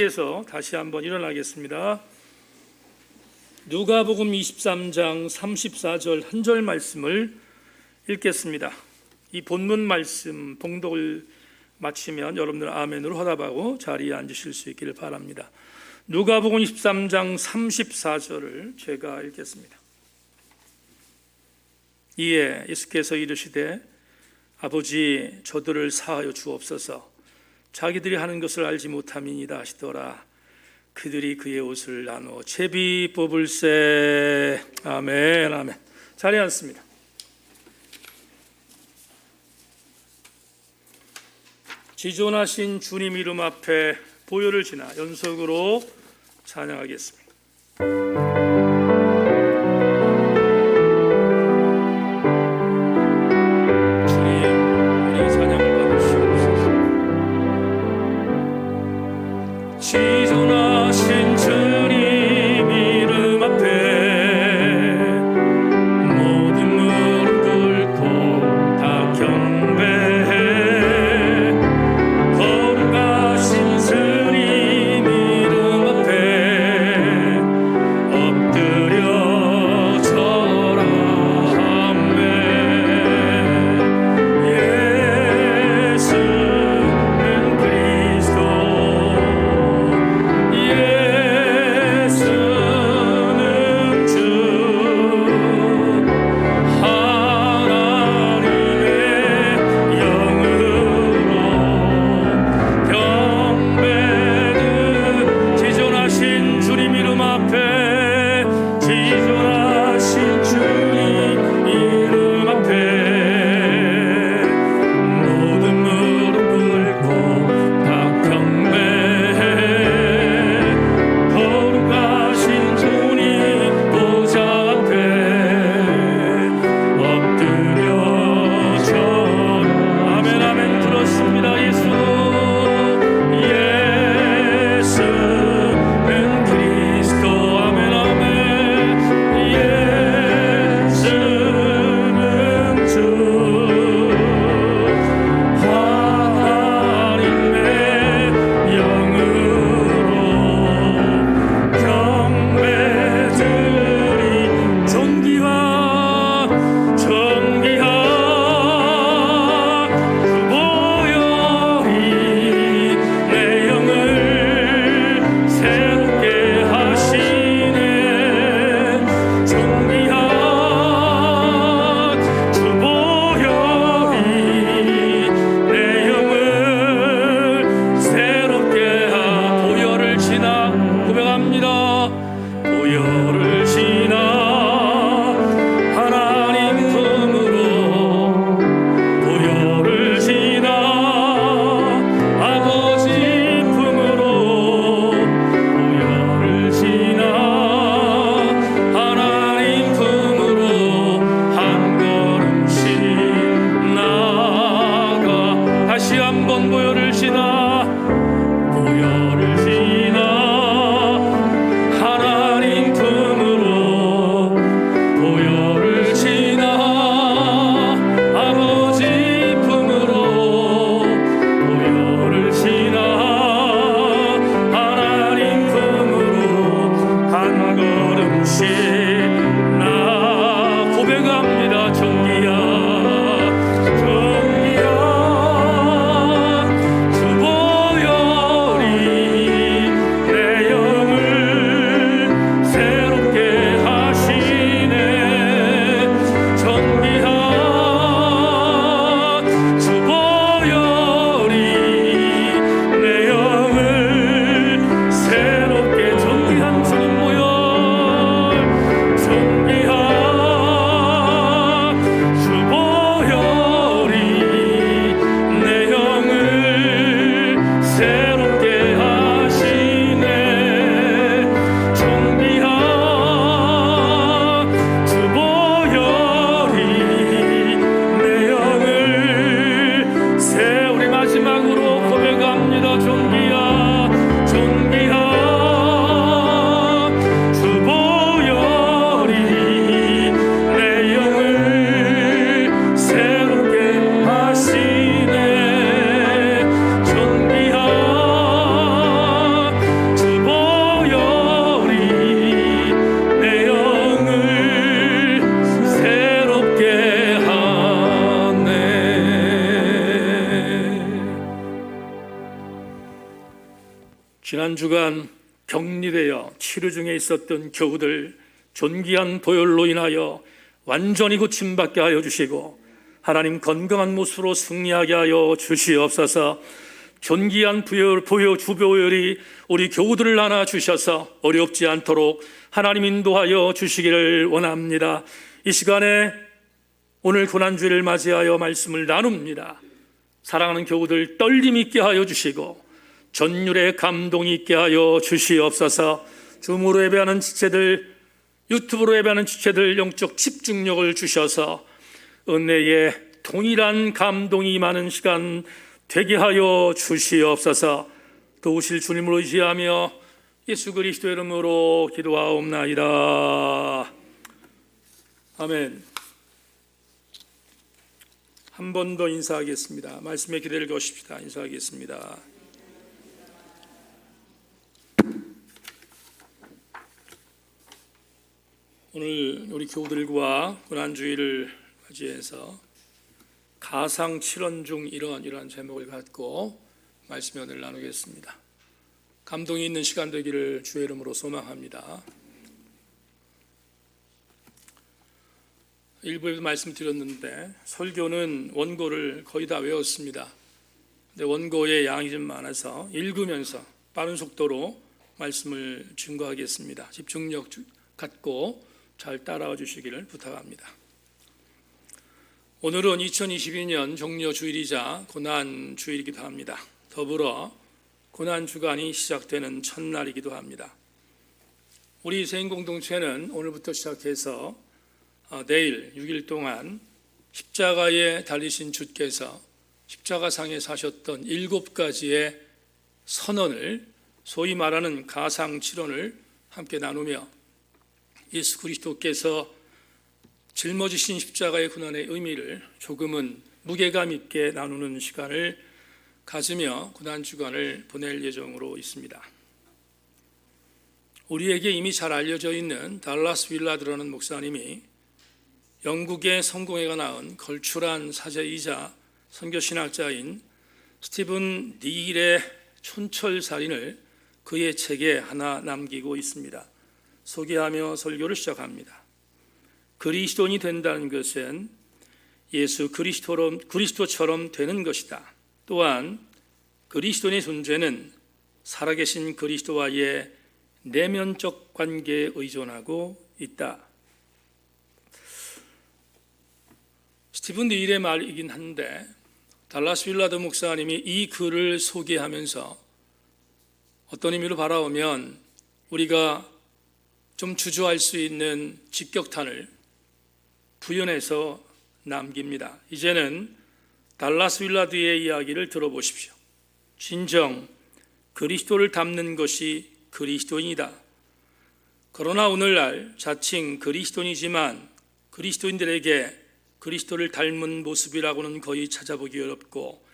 에서 다시 한번 일어나겠습니다. 누가복음 23장 34절 한 절 말씀을 읽겠습니다. 이 본문 말씀 봉독을 마치면 여러분들 아멘으로 화답하고 자리에 앉으실 수 있기를 바랍니다. 누가복음 23장 34절을 제가 읽겠습니다. 이에 예수께서 이르시되 아버지 저들을 사하여 주옵소서. 자기들이 하는 것을 알지 못함이니이다 하시더라. 그들이 그의 옷을 나누어 채비 뽑을세. 아멘. 아멘. 자리에 앉습니다. 지존하신 주님 이름 앞에 보혈을 지나 연속으로 찬양하겠습니다. 지존하신 주님 이름 앞에 모든 무릎 꿇고 다 경배해. 거룩하신 주님 이름 앞에 엎드려 절하매. 예수는 그리스도 지난 주간 격리되어 치료 중에 있었던 교우들 존귀한 보혈로 인하여 완전히 고침받게 하여 주시고 하나님 건강한 모습으로 승리하게 하여 주시옵소서. 존귀한 주보혈이 우리 교우들을 하나 주셔서 어렵지 않도록 하나님 인도하여 주시기를 원합니다. 이 시간에 오늘 고난주일을 맞이하여 말씀을 나눕니다. 사랑하는 교우들 떨림 있게 하여 주시고 전율의 감동이 있게 하여 주시옵소서. 줌으로 예배하는 지체들, 유튜브로 예배하는 지체들 영적 집중력을 주셔서 은혜의 동일한 감동이 임하는 시간 되게 하여 주시옵소서. 도우실 주님을 의지하며 예수 그리스도의 이름으로 기도하옵나이다. 아멘. 한 번 더 인사하겠습니다. 말씀에 기대를 거십시다. 인사하겠습니다. 오늘 우리 교우들과 고난주일을 맞이해서 가상 7원 중 이러한 제목을 갖고 말씀의 은혜를 나누겠습니다. 감동이 있는 시간 되기를 주의 이름으로 소망합니다. 일부에도 말씀드렸는데 설교는 원고를 거의 다 외웠습니다. 근데 원고의 양이 좀 많아서 읽으면서 빠른 속도로 말씀을 증거하겠습니다. 집중력 갖고 잘 따라와 주시기를 부탁합니다. 오늘은 2022년 종료주일이자 고난주일이기도 합니다. 더불어 고난주간이 시작되는 첫날이기도 합니다. 우리 세인공동체는 오늘부터 시작해서 내일 6일 동안 십자가에 달리신 주께서 십자가상에 사셨던 7가지의 선언을, 소위 말하는 가상칠언을 함께 나누며 예수 그리스도께서 짊어지신 십자가의 고난의 의미를 조금은 무게감 있게 나누는 시간을 가지며 고난주간을 보낼 예정으로 있습니다. 우리에게 이미 잘 알려져 있는 달라스 윌라드라는 목사님이 영국의 성공회가 낳은 걸출한 사제이자 선교신학자인 스티븐 니일의 촌철살인을 그의 책에 하나 남기고 있습니다. 소개하며 설교를 시작합니다. 그리스도인이 된다는 것은 예수 그리스도처럼 되는 것이다. 또한 그리스도인의 존재는 살아계신 그리스도와의 내면적 관계에 의존하고 있다. 스티븐 니일의 말이긴 한데 달라스 윌라드 목사님이 이 글을 소개하면서 어떤 의미로 바라보면 우리가 좀 주저할 수 있는 직격탄을 부연해서 남깁니다. 이제는 달라스 윌라드의 이야기를 들어보십시오. 진정 그리스도를 닮는 것이 그리스도인이다. 그러나 오늘날 자칭 그리스도인이지만 그리스도인들에게 그리스도를 닮은 모습이라고는 거의 찾아보기 어렵고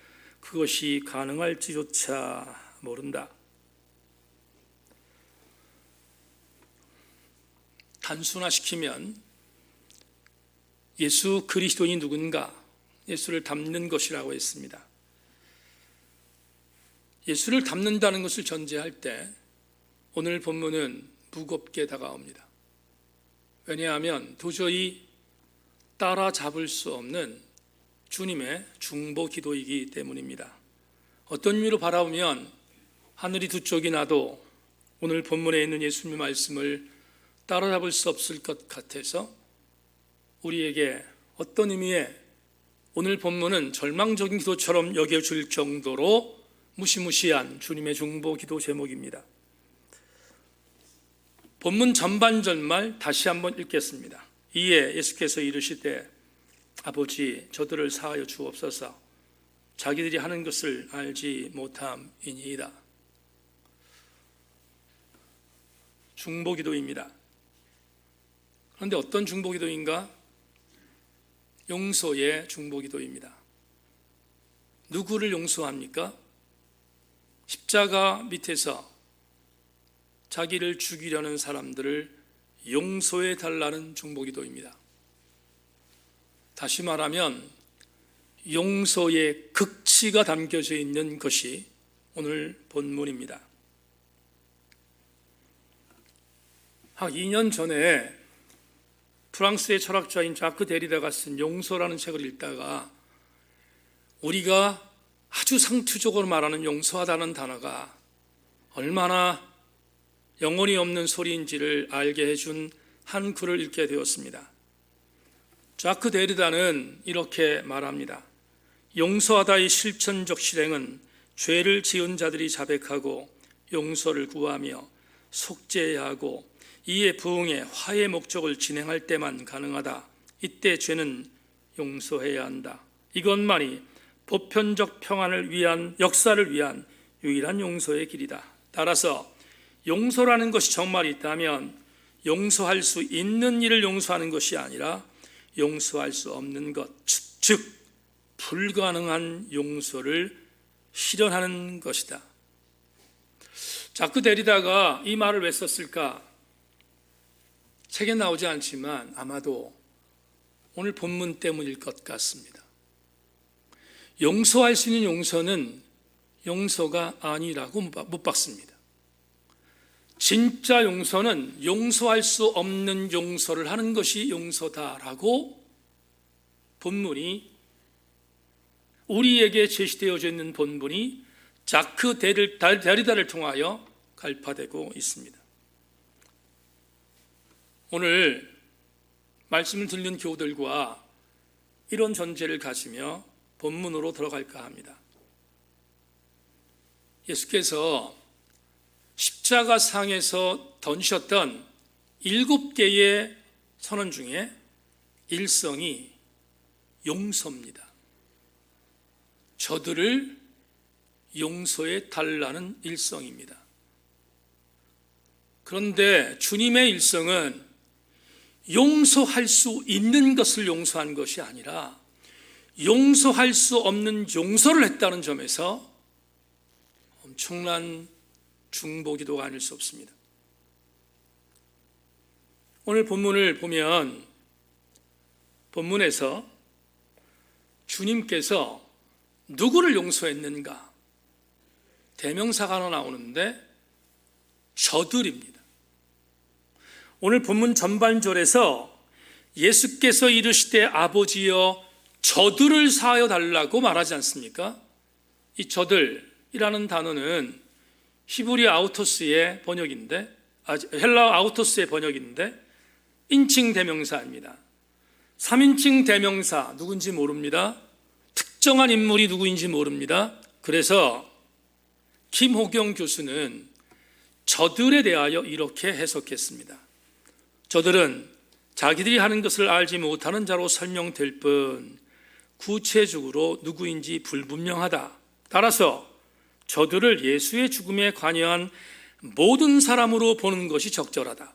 그것이 가능할지조차 모른다. 단순화시키면 예수 그리스도인이 누군가, 예수를 닮는 것이라고 했습니다. 예수를 닮는다는 것을 전제할 때 오늘 본문은 무겁게 다가옵니다. 왜냐하면 도저히 따라잡을 수 없는 주님의 중보 기도이기 때문입니다. 어떤 의미로 바라보면 하늘이 두 쪽이 나도 오늘 본문에 있는 예수님의 말씀을 따라잡을 수 없을 것 같아서 우리에게 어떤 의미의 오늘 본문은 절망적인 기도처럼 여겨질 정도로 무시무시한 주님의 중보 기도 제목입니다. 본문 전반절말 다시 한번 읽겠습니다. 이에 예수께서 이르시되 아버지 저들을 사하여 주옵소서 자기들이 하는 것을 알지 못함이니이다. 중보기도입니다. 그런데 어떤 중보기도인가? 용서의 중보기도입니다. 누구를 용서합니까? 십자가 밑에서 자기를 죽이려는 사람들을 용서해 달라는 중보기도입니다. 다시 말하면 용서의 극치가 담겨져 있는 것이 오늘 본문입니다. 한 2년 전에 프랑스의 철학자인 자크 데리다가 쓴 용서라는 책을 읽다가 우리가 아주 상투적으로 말하는 용서하다는 단어가 얼마나 영혼이 없는 소리인지를 알게 해준 한 글을 읽게 되었습니다. 자크 데리다는 이렇게 말합니다. 용서하다의 실천적 실행은 죄를 지은 자들이 자백하고 용서를 구하며 속죄해야 하고 이에 부응해 화해의 목적을 진행할 때만 가능하다. 이때 죄는 용서해야 한다. 이것만이 보편적 평안을 위한 역사를 위한 유일한 용서의 길이다. 따라서 용서라는 것이 정말 있다면 용서할 수 있는 일을 용서하는 것이 아니라 용서할 수 없는 것, 즉 불가능한 용서를 실현하는 것이다. 자크 데리다가 이 말을 왜 썼을까? 책에 나오지 않지만 아마도 오늘 본문 때문일 것 같습니다. 용서할 수 있는 용서는 용서가 아니라고 못 박습니다. 진짜 용서는 용서할 수 없는 용서를 하는 것이 용서다라고 본문이 우리에게 제시되어져 있는 본문이 자크 데리다를 통하여 갈파되고 있습니다. 오늘 말씀을 듣는 교우들과 이런 전제를 가지며 본문으로 들어갈까 합니다. 예수께서 십자가상에서 던지셨던 7개의 선언 중에 일성이 용서입니다. 저들을 용서해 달라는 일성입니다. 그런데 주님의 일성은 용서할 수 있는 것을 용서한 것이 아니라 용서할 수 없는 용서를 했다는 점에서 엄청난 중보기도가 아닐 수 없습니다. 오늘 본문을 보면 본문에서 주님께서 누구를 용서했는가? 대명사가 하나 나오는데 저들입니다. 오늘 본문 전반절에서 예수께서 이르시되 아버지여 저들을 사하여 달라고 말하지 않습니까? 이 저들이라는 단어는 히브리 아우토스의 번역인데 헬라 아우토스의 번역인데 인칭 대명사입니다. 3인칭 대명사 누군지 모릅니다. 특정한 인물이 누구인지 모릅니다. 그래서 김호경 교수는 저들에 대하여 이렇게 해석했습니다. 저들은 자기들이 하는 것을 알지 못하는 자로 설명될 뿐 구체적으로 누구인지 불분명하다. 따라서 저들을 예수의 죽음에 관여한 모든 사람으로 보는 것이 적절하다.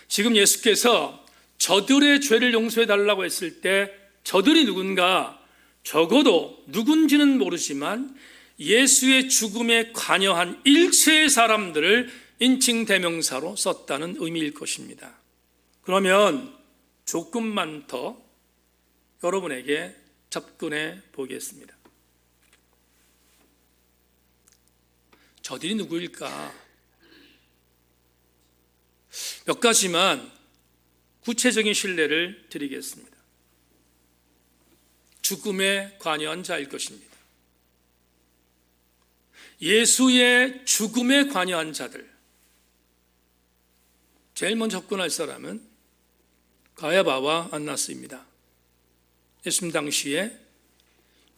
지금 예수께서 저들의 죄를 용서해 달라고 했을 때 저들이 누군가 적어도 누군지는 모르지만 예수의 죽음에 관여한 일체의 사람들을 인칭 대명사로 썼다는 의미일 것입니다. 그러면 조금만 더 여러분에게 접근해 보겠습니다. 저들이 누구일까? 몇 가지만 구체적인 신뢰를 드리겠습니다. 죽음에 관여한 자일 것입니다. 예수의 죽음에 관여한 자들. 제일 먼저 접근할 사람은 가야바와 안나스입니다. 예수님 당시에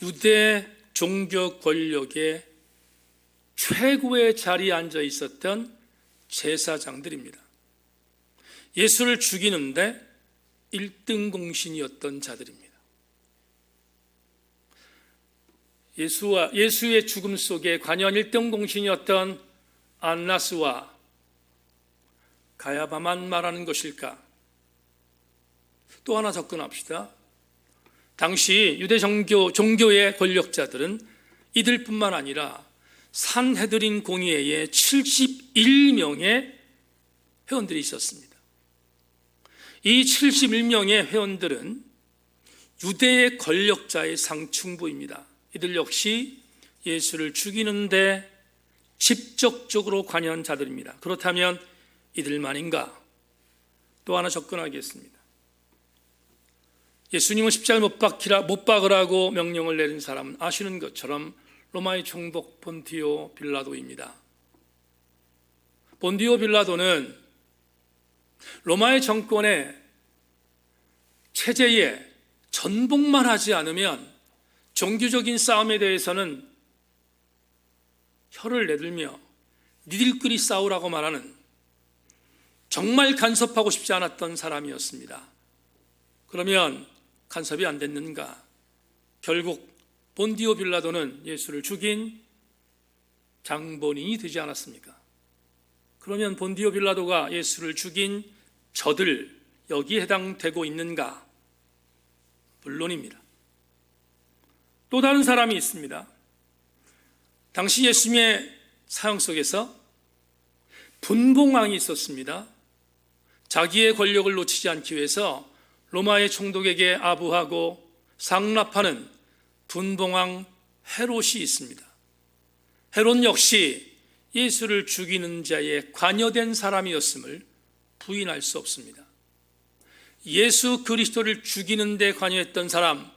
유대 종교 권력의 최고의 자리에 앉아 있었던 제사장들입니다. 예수를 죽이는데 1등 공신이었던 자들입니다. 예수의 죽음 속에 관여한 1등 공신이었던 안나스와 가야바만 말하는 것일까? 또 하나 접근합시다. 당시 유대 종교의 권력자들은 이들뿐만 아니라 산헤드린 공의회에 71명의 회원들이 있었습니다. 이 71명의 회원들은 유대의 권력자의 상층부입니다. 이들 역시 예수를 죽이는데 직접적으로 관여한 자들입니다. 그렇다면 이들만인가? 또 하나 접근하겠습니다. 예수님은 십자가에 못 박으라고 명령을 내린 사람은 아시는 것처럼 로마의 총독 본티오 빌라도입니다. 본티오 빌라도는 로마의 정권의 체제에 전복만 하지 않으면 종교적인 싸움에 대해서는 혀를 내들며 니들끼리 싸우라고 말하는 정말 간섭하고 싶지 않았던 사람이었습니다. 그러면 간섭이 안 됐는가? 결국 본디오 빌라도는 예수를 죽인 장본인이 되지 않았습니까? 그러면 본디오 빌라도가 예수를 죽인 저들 여기에 해당되고 있는가? 물론입니다. 또 다른 사람이 있습니다. 당시 예수님의 사형 속에서 분봉왕이 있었습니다. 자기의 권력을 놓치지 않기 위해서 로마의 총독에게 아부하고 상납하는 분봉왕 헤롯이 있습니다. 헤롯 역시 예수를 죽이는 자에 관여된 사람이었음을 부인할 수 없습니다. 예수 그리스도를 죽이는 데 관여했던 사람,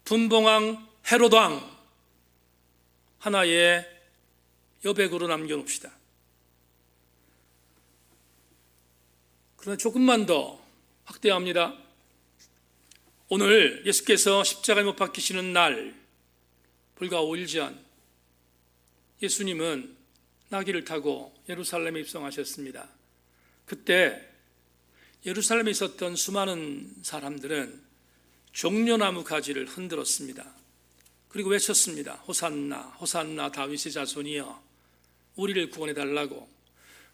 분봉왕 헤롯 왕, 하나의 여백으로 남겨놓읍시다. 그러나 조금만 더 확대합니다. 오늘 예수께서 십자가에 못 박히시는 날, 불과 5일 전 예수님은 나귀를 타고 예루살렘에 입성하셨습니다. 그때 예루살렘에 있었던 수많은 사람들은 종려나무 가지를 흔들었습니다. 그리고 외쳤습니다. 호산나, 호산나 다윗의 자손이여, 우리를 구원해 달라고.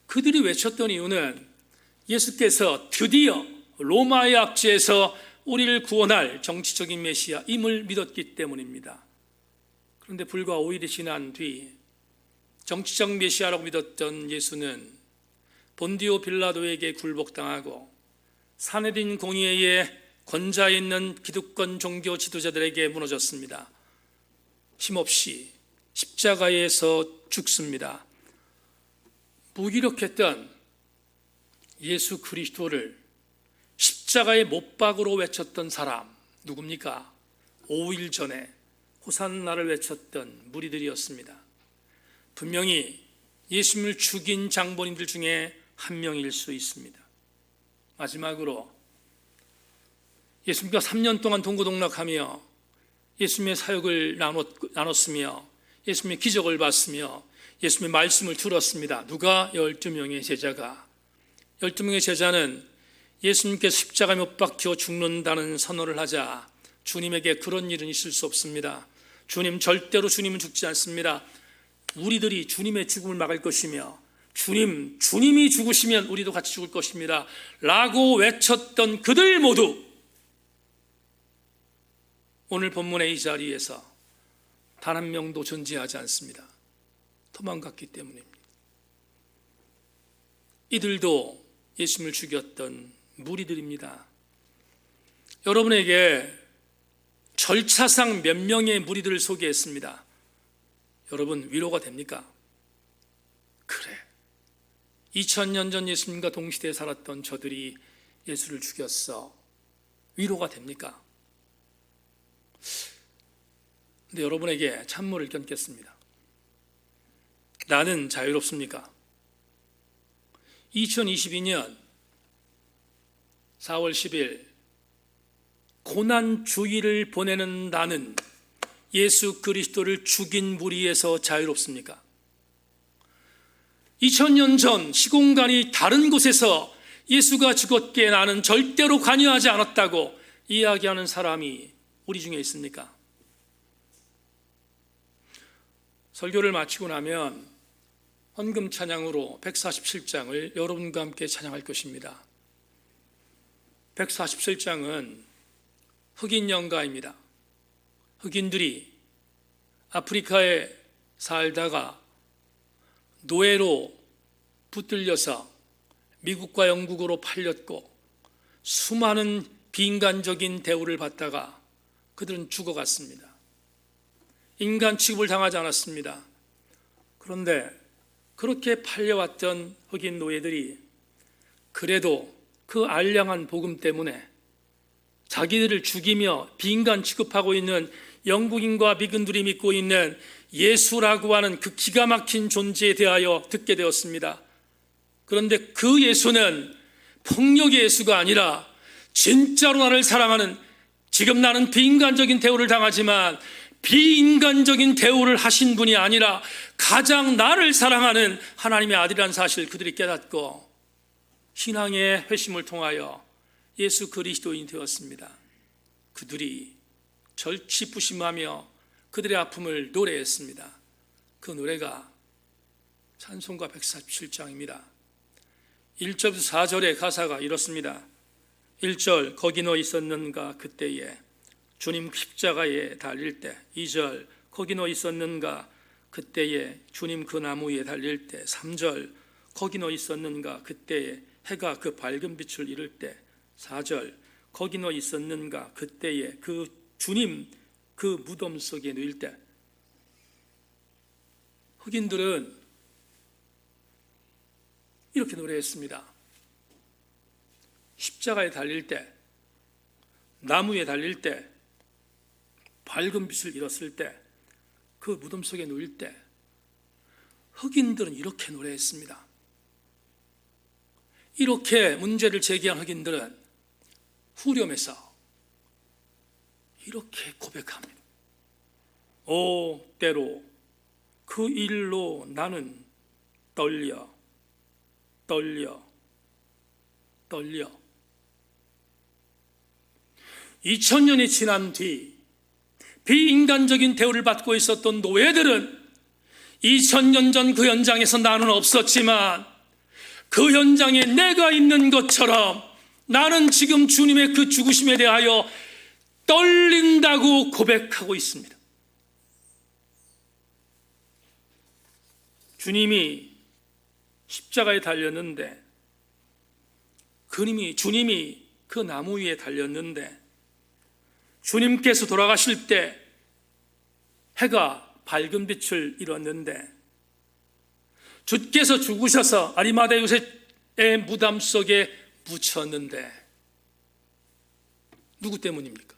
그들이 외쳤던 이유는 예수께서 드디어 로마의 압제에서 우리를 구원할 정치적인 메시아임을 믿었기 때문입니다. 그런데 불과 5일이 지난 뒤 정치적 메시아라고 믿었던 예수는 본디오 빌라도에게 굴복당하고 사내린 공의회의 권좌에 있는 기득권 종교 지도자들에게 무너졌습니다. 힘없이 십자가에서 죽습니다. 무기력했던 예수 그리스도를 십자가에 못 박으로 외쳤던 사람 누굽니까? 5일 전에 호산나를 외쳤던 무리들이었습니다. 분명히 예수님을 죽인 장본인들 중에 한 명일 수 있습니다. 마지막으로 예수님과 3년 동안 동고동락하며 예수님의 사역을 나눴으며 예수님의 기적을 봤으며 예수님의 말씀을 들었습니다. 누가? 12명의 제자가. 12명의 제자는 예수님께서 십자가에 못 박혀 죽는다는 선언을 하자 주님에게 그런 일은 있을 수 없습니다. 주님, 절대로 주님은 죽지 않습니다. 우리들이 주님의 죽음을 막을 것이며 주님이 죽으시면 우리도 같이 죽을 것입니다 라고 외쳤던 그들 모두 오늘 본문의 이 자리에서 단 한 명도 존재하지 않습니다. 도망갔기 때문입니다. 이들도 예수님을 죽였던 무리들입니다. 여러분에게 절차상 몇 명의 무리들을 소개했습니다. 여러분, 위로가 됩니까? 그래, 2000년 전 예수님과 동시대에 살았던 저들이 예수를 죽였어. 위로가 됩니까? 근데 여러분에게 찬물을 껴겠습니다. 나는 자유롭습니까? 2022년 4월 10일 고난 주일을 보내는 나는 예수 그리스도를 죽인 무리에서 자유롭습니까? 2000년 전 시공간이 다른 곳에서 예수가 죽었기에 나는 절대로 관여하지 않았다고 이야기하는 사람이 우리 중에 있습니까? 설교를 마치고 나면 헌금 찬양으로 147장을 여러분과 함께 찬양할 것입니다. 147장은 흑인 연가입니다. 흑인들이 아프리카에 살다가 노예로 붙들려서 미국과 영국으로 팔렸고 수많은 비인간적인 대우를 받다가 그들은 죽어갔습니다. 인간 취급을 당하지 않았습니다. 그런데 그렇게 팔려왔던 흑인 노예들이 그래도 그 알량한 복음 때문에 자기들을 죽이며 비인간 취급하고 있는 영국인과 미군들이 믿고 있는 예수라고 하는 그 기가 막힌 존재에 대하여 듣게 되었습니다. 그런데 그 예수는 폭력의 예수가 아니라 진짜로 나를 사랑하는, 지금 나는 비인간적인 대우를 당하지만 비인간적인 대우를 하신 분이 아니라 가장 나를 사랑하는 하나님의 아들이라는 사실을 그들이 깨닫고 신앙의 회심을 통하여 예수 그리스도인이 되었습니다. 그들이 절치부심하며 그들의 아픔을 노래했습니다. 그 노래가 찬송가 147장입니다. 1절부터 4절의 가사가 이렇습니다. 1절, 거기 너 있었는가 그때에 주님 십자가에 달릴 때. 2절, 거기 너 있었는가 그때에 주님 그 나무 위에 달릴 때. 3절, 거기 너 있었는가 그때에 해가 그 밝은 빛을 잃을 때. 4절, 거기 너 있었는가 그때에 그 주님 그 무덤 속에 누일 때. 흑인들은 이렇게 노래했습니다. 십자가에 달릴 때, 나무에 달릴 때, 밝은 빛을 잃었을 때, 그 무덤 속에 누일 때 흑인들은 이렇게 노래했습니다. 이렇게 문제를 제기한 흑인들은 후렴에서 이렇게 고백합니다. 오 때로 그 일로 나는 떨려 2000년이 지난 뒤 비인간적인 대우를 받고 있었던 노예들은 2000년 전 그 현장에서 나는 없었지만 그 현장에 내가 있는 것처럼 나는 지금 주님의 그 죽으심에 대하여 떨린다고 고백하고 있습니다. 주님이 십자가에 달렸는데, 주님이 그 나무 위에 달렸는데, 주님께서 돌아가실 때 해가 밝은 빛을 잃었는데, 주께서 죽으셔서 아리마다 요셉의 무덤 속에 묻혔는데 누구 때문입니까?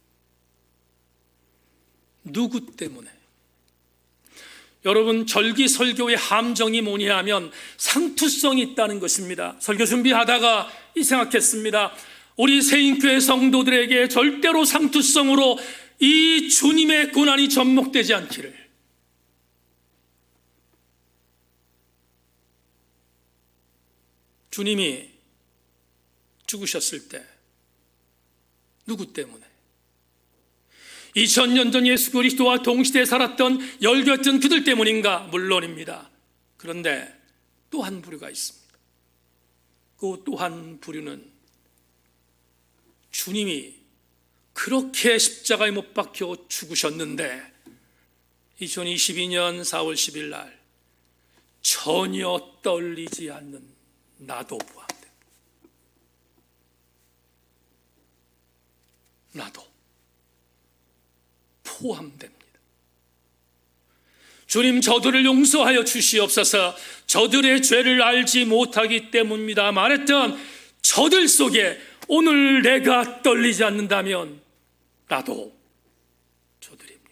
누구 때문에? 여러분, 절기 설교의 함정이 뭐냐 하면 상투성이 있다는 것입니다. 설교 준비하다가 이 생각했습니다. 우리 세인교회 성도들에게 절대로 상투성으로 이 주님의 고난이 접목되지 않기를. 주님이 죽으셨을 때 누구 때문에? 2000년 전 예수 그리스도와 동시대에 살았던 열교했던 그들 때문인가? 물론입니다. 그런데 또 한 부류가 있습니다. 그 또 한 부류는 주님이 그렇게 십자가에 못 박혀 죽으셨는데 2022년 4월 10일 날 전혀 떨리지 않는 나도 포함됩니다. 나도 포함됩니다. 주님, 저들을 용서하여 주시옵소서. 저들의 죄를 알지 못하기 때문입니다 말했던 저들 속에 오늘 내가 떨리지 않는다면 나도 저들입니다.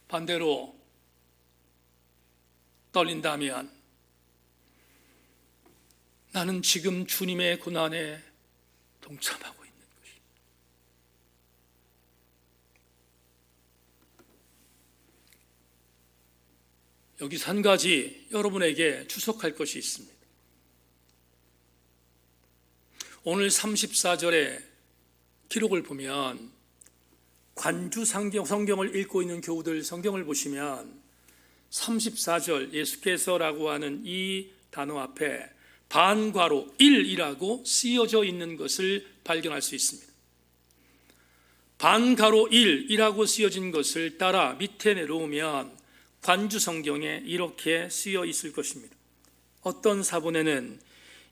반대로 떨린다면 나는 지금 주님의 고난에 동참하고 있는 것입니다. 여기서 한 가지 여러분에게 주석할 것이 있습니다. 오늘 34절의 기록을 보면 관주 성경을 읽고 있는 교우들 성경을 보시면 34절 예수께서라고 하는 이 단어 앞에 반괄호 1이라고 쓰여져 있는 것을 발견할 수 있습니다. 반괄호 1이라고 쓰여진 것을 따라 밑에 내려오면 관주 성경에 이렇게 쓰여 있을 것입니다. 어떤 사본에는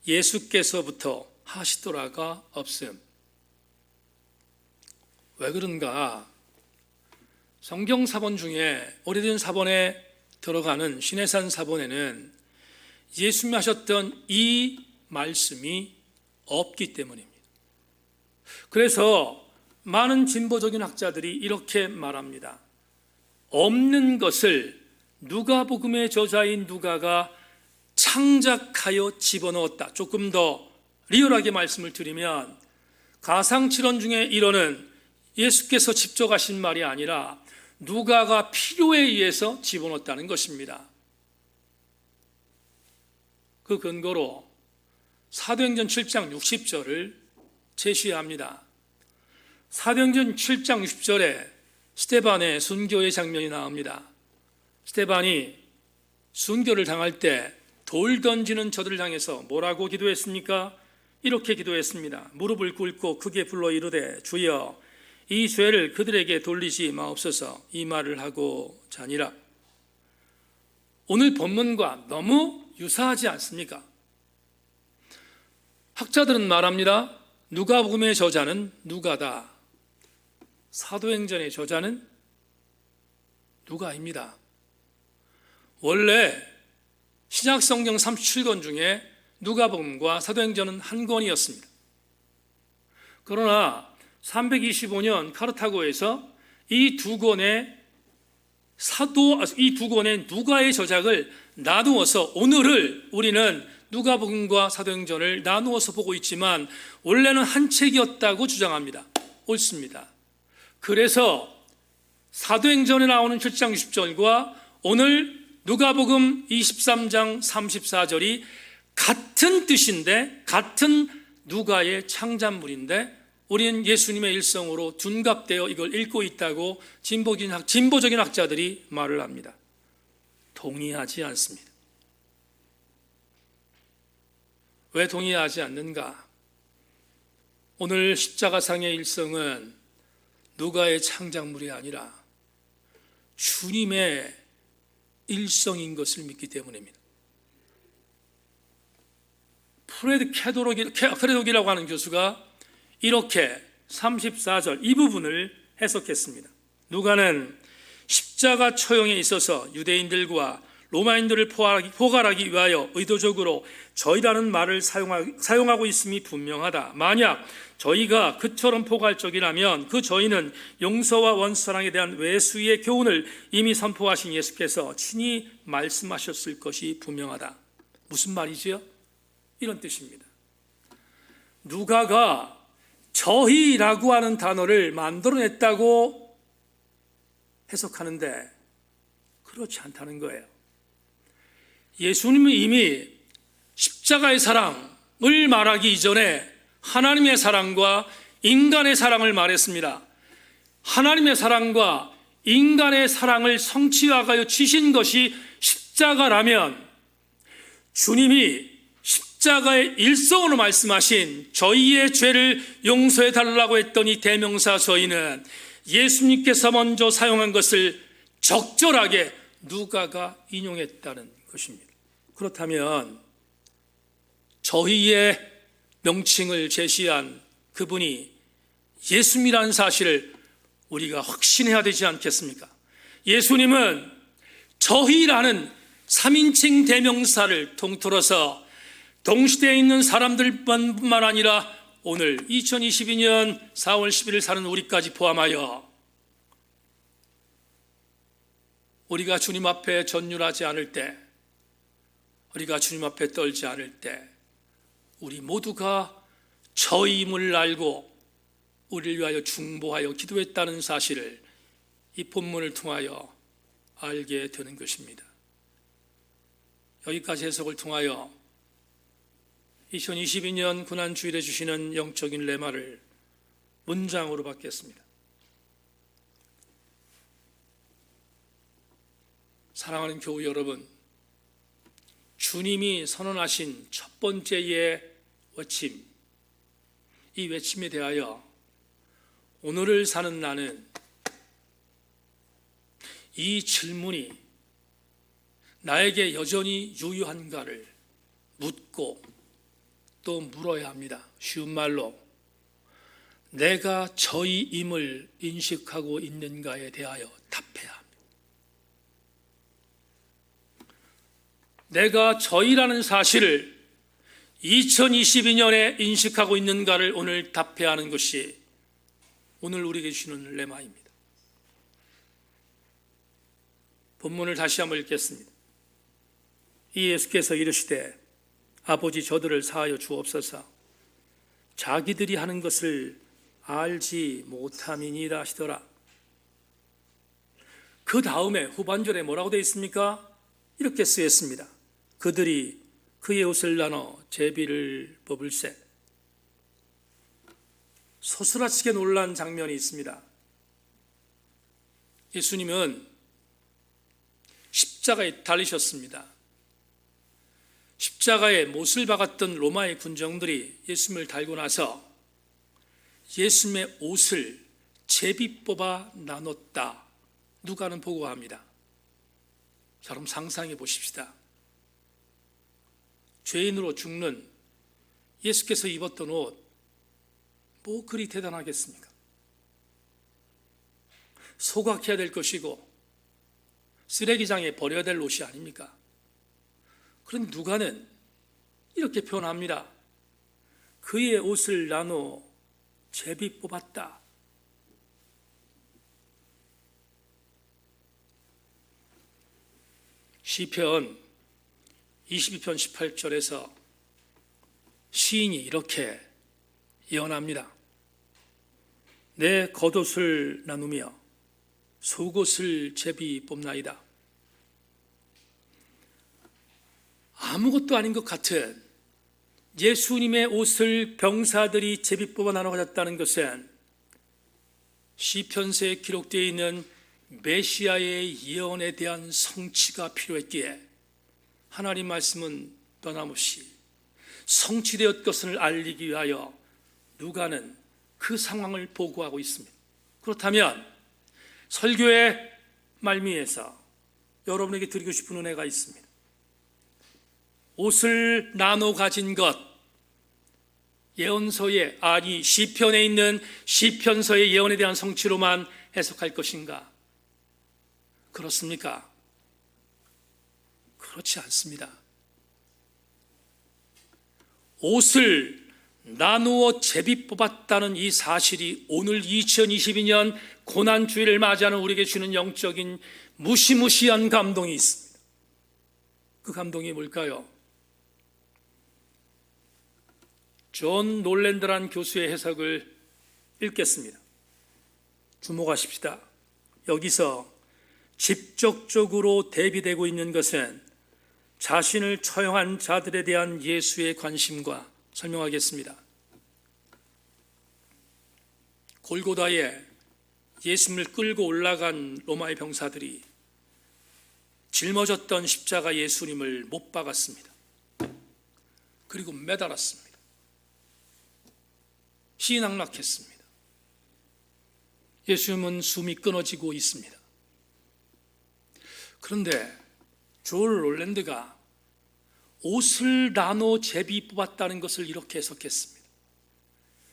예수께서부터 하시더라가 없음. 왜 그런가? 성경 사본 중에 오래된 사본에 들어가는 시내산 사본에는 예수님이 하셨던 이 말씀이 없기 때문입니다. 그래서 많은 진보적인 학자들이 이렇게 말합니다. 없는 것을 누가복음의 저자인 누가가 창작하여 집어넣었다. 조금 더 리얼하게 말씀을 드리면 가상칠언 중에 1호는 예수께서 직접 하신 말이 아니라 누가가 필요에 의해서 집어넣었다는 것입니다. 그 근거로 사도행전 7장 60절을 제시합니다. 사도행전 7장 60절에 스데반의 순교의 장면이 나옵니다. 스데반이 순교를 당할 때 돌 던지는 저들을 향해서 뭐라고 기도했습니까? 이렇게 기도했습니다. 무릎을 꿇고 크게 불러 이르되 주여 이 죄를 그들에게 돌리지 마옵소서. 이 말을 하고 자니라. 오늘 본문과 너무 유사하지 않습니까? 학자들은 말합니다. 누가복음의 저자는 누가다. 사도행전의 저자는 누가입니다. 원래 신약성경 37권 중에 누가복음과 사도행전은 한 권이었습니다. 그러나 325년 카르타고에서 이 두 권의 누가의 저작을 나누어서 오늘을 우리는 누가복음과 사도행전을 나누어서 보고 있지만 원래는 한 책이었다고 주장합니다. 옳습니다. 그래서 사도행전에 나오는 7장 60절과 오늘 누가복음 23장 34절이 같은 뜻인데 같은 누가의 창작물인데 우리는 예수님의 일성으로 둔갑되어 이걸 읽고 있다고 진보적인 학자들이 말을 합니다. 동의하지 않습니다. 왜 동의하지 않는가? 오늘 십자가상의 일성은 누가의 창작물이 아니라 주님의 일성인 것을 믿기 때문입니다. 프레드 캐도록이라고 하는 교수가 이렇게 34절 이 부분을 해석했습니다. 누가는 십자가 처형에 있어서 유대인들과 로마인들을 포괄하기 위하여 의도적으로 저희라는 말을 사용하고 있음이 분명하다. 만약 저희가 그처럼 포괄적이라면 그 저희는 용서와 원수사랑에 대한 외수의 교훈을 이미 선포하신 예수께서 친히 말씀하셨을 것이 분명하다. 무슨 말이지요? 이런 뜻입니다. 누가가 저희라고 하는 단어를 만들어냈다고 해석하는데 그렇지 않다는 거예요. 예수님은 이미 십자가의 사랑을 말하기 이전에 하나님의 사랑과 인간의 사랑을 말했습니다. 하나님의 사랑과 인간의 사랑을 성취하여 주신 것이 십자가라면 주님이 십자가의 일성으로 말씀하신 저희의 죄를 용서해 달라고 했던 이 대명사 저희는 예수님께서 먼저 사용한 것을 적절하게 누가가 인용했다는 것입니다. 그렇다면 저희의 명칭을 제시한 그분이 예수님이라는 사실을 우리가 확신해야 되지 않겠습니까? 예수님은 저희라는 3인칭 대명사를 통틀어서 동시대에 있는 사람들뿐만 아니라 오늘 2022년 4월 11일 사는 우리까지 포함하여 우리가 주님 앞에 전율하지 않을 때, 우리가 주님 앞에 떨지 않을 때 우리 모두가 저임을 알고 우리를 위하여 중보하여 기도했다는 사실을 이 본문을 통하여 알게 되는 것입니다. 여기까지 해석을 통하여 2022년 고난주일에 주시는 영적인 레마를 문장으로 받겠습니다. 사랑하는 교우 여러분, 주님이 선언하신 첫 번째의 외침, 이 외침에 대하여 오늘을 사는 나는 이 질문이 나에게 여전히 유효한가를 묻고 또 물어야 합니다. 쉬운 말로 내가 저희임을 인식하고 있는가에 대하여 답해야 합니다. 내가 저희라는 사실을 2022년에 인식하고 있는가를 오늘 답해야 하는 것이 오늘 우리에게 주시는 레마입니다. 본문을 다시 한번 읽겠습니다. 이 예수께서 이르시되 아버지 저들을 사하여 주옵소서. 자기들이 하는 것을 알지 못함이니라 하시더라. 그 다음에 후반절에 뭐라고 되어 있습니까? 이렇게 쓰였습니다. 그들이 그의 옷을 나눠 제비를 뽑을세. 소스라치게 놀란 장면이 있습니다. 예수님은 십자가에 달리셨습니다. 십자가에 못을 박았던 로마의 군정들이 예수님을 달고 나서 예수님의 옷을 제비 뽑아 나눴다. 누가는 보고합니다. 여러분 상상해 보십시다. 죄인으로 죽는 예수께서 입었던 옷, 뭐 그리 대단하겠습니까? 소각해야 될 것이고 쓰레기장에 버려야 될 옷이 아닙니까? 그런데 누가는 이렇게 표현합니다. 그의 옷을 나눠 제비 뽑았다. 시편 22편 18절에서 시인이 이렇게 예언합니다. 내 겉옷을 나누며 속옷을 제비 뽑나이다. 아무것도 아닌 것 같은 예수님의 옷을 병사들이 제비 뽑아 나눠 가졌다는 것은 시편서에 기록되어 있는 메시아의 예언에 대한 성취가 필요했기에 하나님 말씀은 떠남없이 성취되었것을 알리기 위하여 누가는 그 상황을 보고하고 있습니다. 그렇다면 설교의 말미에서 여러분에게 드리고 싶은 은혜가 있습니다. 옷을 나눠 가진 것, 예언서의 아니 시편에 있는 시편서의 예언에 대한 성취로만 해석할 것인가? 그렇습니까? 그렇지 않습니다. 옷을 나누어 제비 뽑았다는 이 사실이 오늘 2022년 고난주일을 맞이하는 우리에게 주는 영적인 무시무시한 감동이 있습니다. 그 감동이 뭘까요? 존 놀랜드란 교수의 해석을 읽겠습니다. 주목하십시다. 여기서 직접적으로 대비되고 있는 것은 자신을 처형한 자들에 대한 예수의 관심과 설명하겠습니다. 골고다에 예수님을 끌고 올라간 로마의 병사들이 짊어졌던 십자가 예수님을 못 박았습니다. 그리고 매달았습니다. 시인낙락했습니다. 예수님은 숨이 끊어지고 있습니다. 그런데 존 놀랜드가 옷을 나눠 제비 뽑았다는 것을 이렇게 해석했습니다.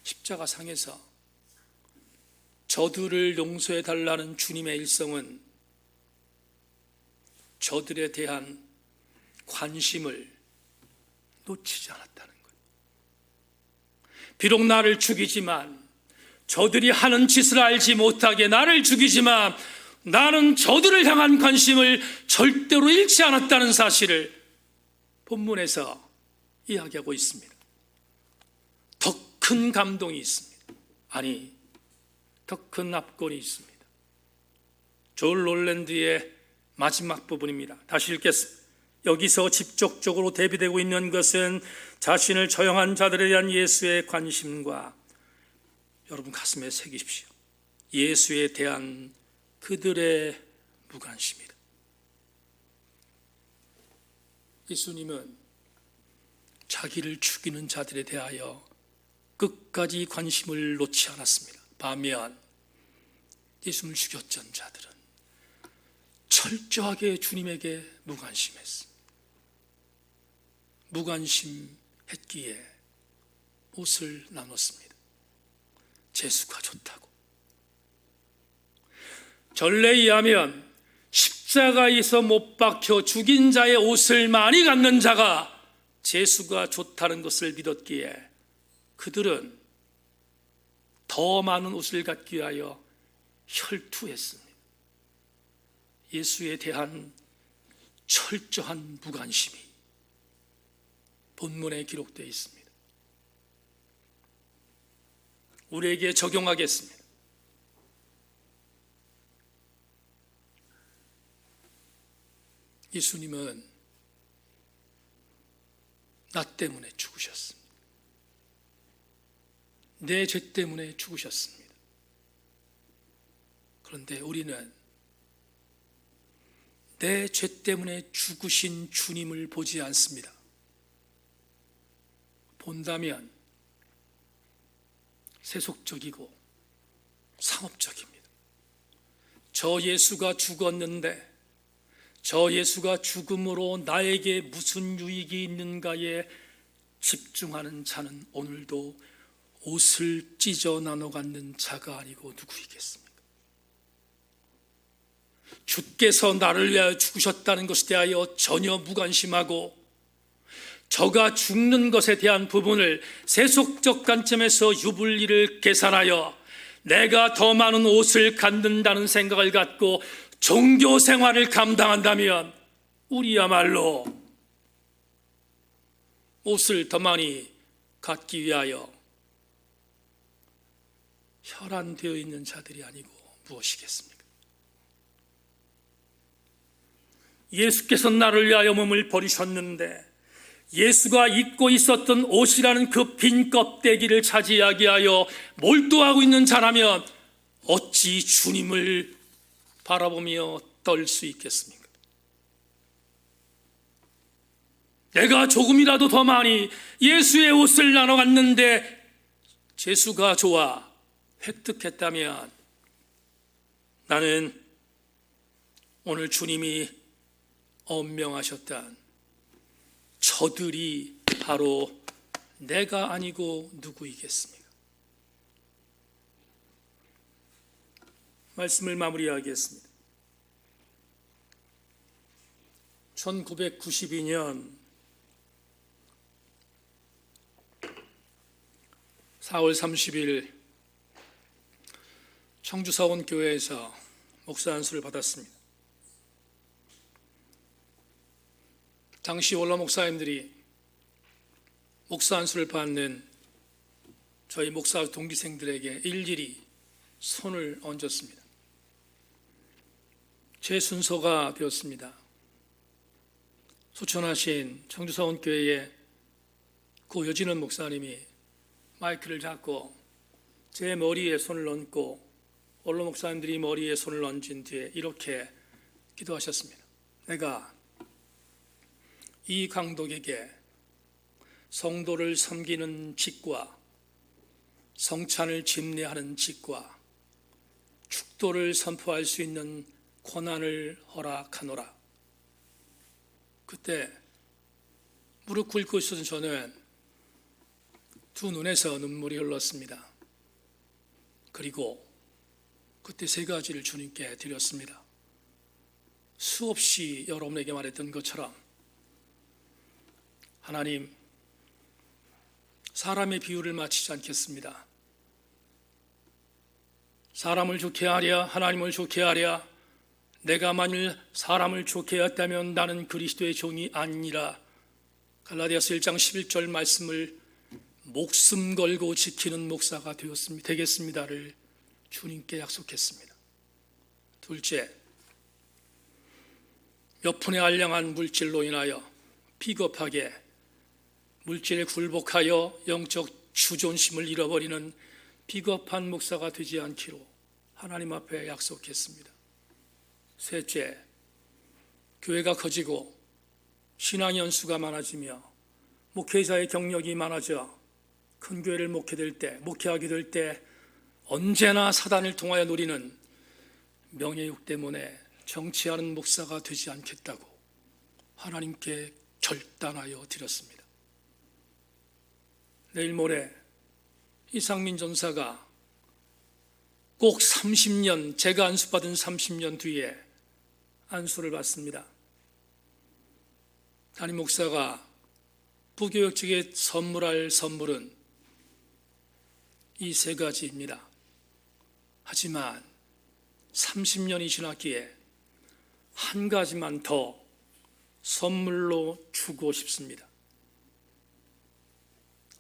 십자가 상에서 저들을 용서해 달라는 주님의 일성은 저들에 대한 관심을 놓치지 않았다는 거예요. 비록 나를 죽이지만 저들이 하는 짓을 알지 못하게 나를 죽이지만 나는 저들을 향한 관심을 절대로 잃지 않았다는 사실을 본문에서 이야기하고 있습니다. 더 큰 감동이 있습니다. 아니, 더 큰 압권이 있습니다. 존 놀랜드의 마지막 부분입니다. 다시 읽겠습니다. 여기서 직접적으로 대비되고 있는 것은 자신을 처형한 자들에 대한 예수의 관심과 여러분 가슴에 새기십시오. 예수에 대한 그들의 무관심이다. 예수님은 자기를 죽이는 자들에 대하여 끝까지 관심을 놓지 않았습니다. 반면 예수님을 죽였던 자들은 철저하게 주님에게 무관심했습니다. 무관심했기에 옷을 나눴습니다. 재수가 좋다고. 전례에 의하면 십자가에서 못 박혀 죽인 자의 옷을 많이 갖는 자가 재수가 좋다는 것을 믿었기에 그들은 더 많은 옷을 갖기 위하여 혈투했습니다. 예수에 대한 철저한 무관심이 본문에 기록되어 있습니다. 우리에게 적용하겠습니다. 예수님은 나 때문에 죽으셨습니다. 내 죄 때문에 죽으셨습니다. 그런데 우리는 내 죄 때문에 죽으신 주님을 보지 않습니다. 본다면 세속적이고 상업적입니다. 저 예수가 죽었는데 저 예수가 죽음으로 나에게 무슨 유익이 있는가에 집중하는 자는 오늘도 옷을 찢어 나눠 갖는 자가 아니고 누구이겠습니까? 주께서 나를 위하여 죽으셨다는 것에 대하여 전혀 무관심하고 저가 죽는 것에 대한 부분을 세속적 관점에서 유불리를 계산하여 내가 더 많은 옷을 갖는다는 생각을 갖고 종교 생활을 감당한다면 우리야말로 옷을 더 많이 갖기 위하여 혈안되어 있는 자들이 아니고 무엇이겠습니까? 예수께서 나를 위하여 몸을 버리셨는데 예수가 입고 있었던 옷이라는 그 빈 껍데기를 차지하게 하여 몰두하고 있는 자라면 어찌 주님을 바라보며 떨 수 있겠습니까? 내가 조금이라도 더 많이 예수의 옷을 나눠 갖는데 재수가 좋아 획득했다면 나는 오늘 주님이 엄명하셨던 저들이 바로 내가 아니고 누구이겠습니까? 말씀을 마무리하겠습니다. 1992년 4월 30일 청주 서원교회에서 목사 안수를 받았습니다. 당시 원로 목사님들이 목사 안수를 받는 저희 목사 동기생들에게 일일이 손을 얹었습니다. 제 순서가 되었습니다. 소천하신 청주서원교회의 고 여진원 목사님이 마이크를 잡고 제 머리에 손을 얹고 원로 목사님들이 머리에 손을 얹은 뒤에 이렇게 기도하셨습니다. 내가 이 강독에게 성도를 섬기는 직과 성찬을 집례하는 직과 축도를 선포할 수 있는 권한을 허락하노라. 그때 무릎 꿇고 있었던 저는 두 눈에서 눈물이 흘렀습니다. 그리고 그때 세 가지를 주님께 드렸습니다. 수없이 여러분에게 말했던 것처럼 하나님, 사람의 비유를 마치지 않겠습니다. 사람을 좋게 하랴 하나님을 좋게 하랴. 내가 만일 사람을 좋게 했다면 나는 그리스도의 종이 아니라. 갈라디아서 1장 11절 말씀을 목숨 걸고 지키는 목사가 되겠습니다를 주님께 약속했습니다. 둘째, 몇 푼에 알량한 물질로 인하여 비겁하게 물질에 굴복하여 영적 주존심을 잃어버리는 비겁한 목사가 되지 않기로 하나님 앞에 약속했습니다. 셋째, 교회가 커지고 신앙 연수가 많아지며 목회자의 경력이 많아져 큰 교회를 목회하게 될 때 언제나 사단을 통하여 노리는 명예욕 때문에 정치하는 목사가 되지 않겠다고 하나님께 결단하여 드렸습니다. 내일 모레 이상민 전사가 꼭 30년, 제가 안수받은 30년 뒤에 안수를 받습니다. 담임 목사가 부교육 측에 선물할 선물은 이 세 가지입니다. 하지만 30년이 지났기에 한 가지만 더 선물로 주고 싶습니다.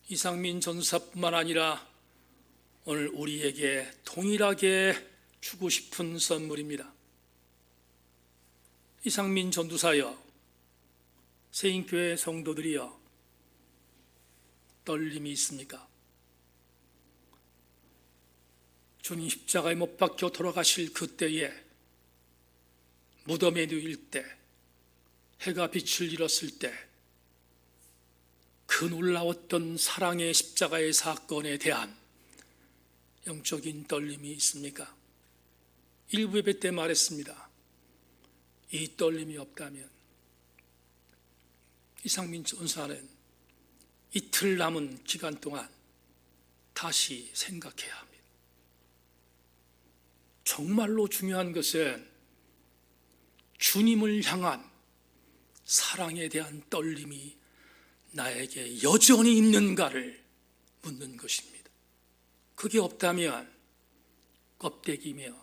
이상민 전도사뿐만 아니라 오늘 우리에게 동일하게 주고 싶은 선물입니다. 이상민 전도사여, 세인교회 성도들이여, 떨림이 있습니까? 주님 십자가에 못 박혀 돌아가실 그때에 무덤에 누일 때, 해가 빛을 잃었을 때 그 놀라웠던 사랑의 십자가의 사건에 대한 영적인 떨림이 있습니까? 일부 예배 때 말했습니다. 이 떨림이 없다면 이상민 전사는 이틀 남은 기간 동안 다시 생각해야 합니다. 정말로 중요한 것은 주님을 향한 사랑에 대한 떨림이 나에게 여전히 있는가를 묻는 것입니다. 그게 없다면 껍데기며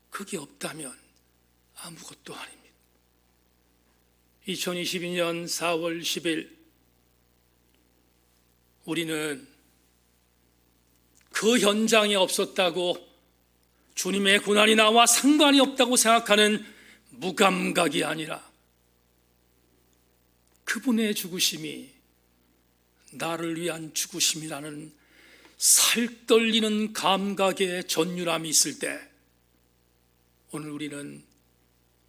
그게 없다면 아무것도 아닙니다. 2022년 4월 10일 우리는 그 현장에 없었다고 주님의 고난이 나와 상관이 없다고 생각하는 무감각이 아니라 그분의 죽으심이 나를 위한 죽으심이라는 살떨리는 감각의 전율함이 있을 때 오늘 우리는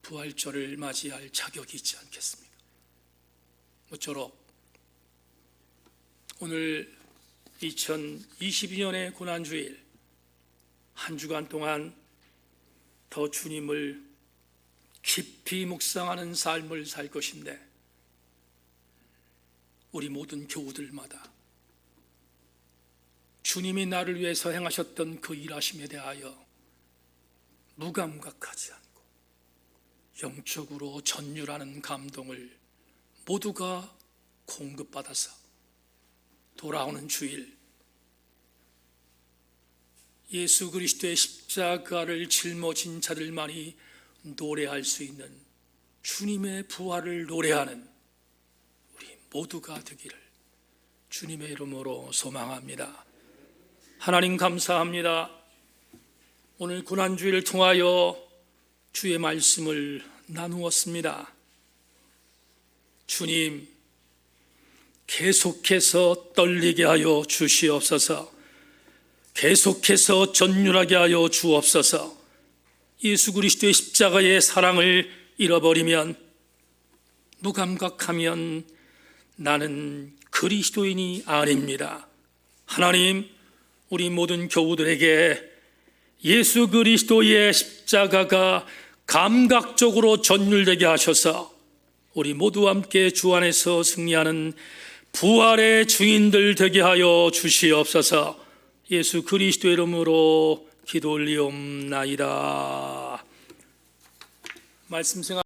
부활절을 맞이할 자격이 있지 않겠습니까? 모쪼록 오늘 2022년의 고난주일 한 주간 동안 더 주님을 깊이 묵상하는 삶을 살 것인데 우리 모든 교우들마다 주님이 나를 위해서 행하셨던 그 일하심에 대하여 무감각하지 않고 영적으로 전율하는 감동을 모두가 공급받아서 돌아오는 주일 예수 그리스도의 십자가를 짊어진 자들만이 노래할 수 있는 주님의 부활을 노래하는 우리 모두가 되기를 주님의 이름으로 소망합니다. 하나님 감사합니다. 오늘 고난주일을 통하여 주의 말씀을 나누었습니다. 주님, 계속해서 떨리게 하여 주시옵소서. 계속해서 전율하게 하여 주옵소서. 예수 그리스도의 십자가의 사랑을 잃어버리면, 무감각하면 나는 그리스도인이 아닙니다. 하나님, 우리 모든 교우들에게 예수 그리스도의 십자가가 감각적으로 전율되게 하셔서 우리 모두 함께 주 안에서 승리하는 부활의 증인들 되게 하여 주시옵소서. 예수 그리스도의 이름으로 기도 올리옵나이다. 말씀 생각